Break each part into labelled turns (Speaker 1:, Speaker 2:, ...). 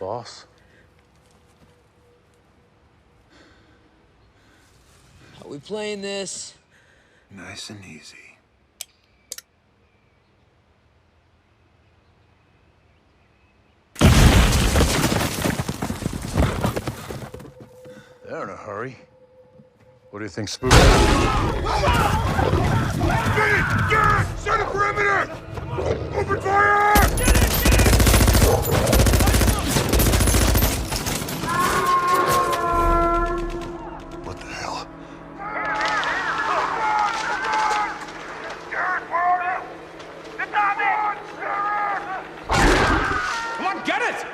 Speaker 1: boss.
Speaker 2: How we playing this?
Speaker 3: Nice and easy.
Speaker 1: They're in a hurry. What do you think, Spook?
Speaker 3: Set a perimeter! Open fire! What the hell?
Speaker 4: Come on, get it!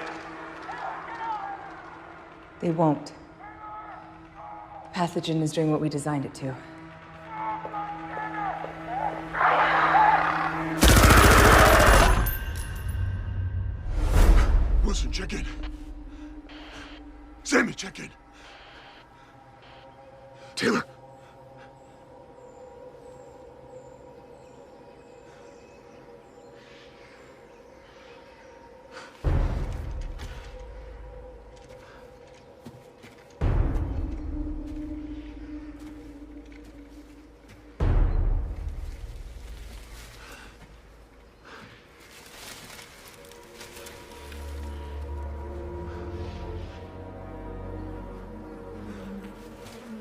Speaker 5: They won't. The pathogen is doing what we designed it to.
Speaker 3: Wilson, check in. Sammy, check in. Taylor.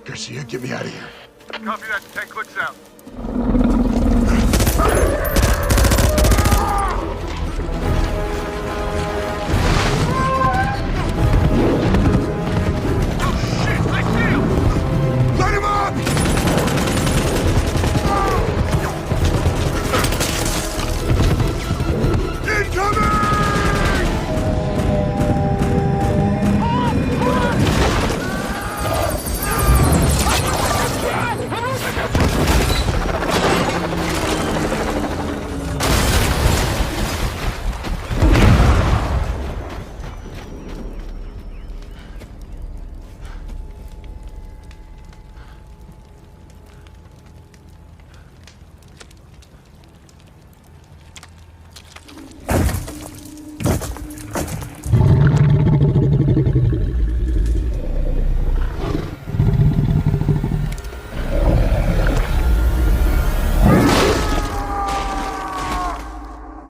Speaker 3: Garcia, get me out of here.
Speaker 6: Copy that. 10 clicks out.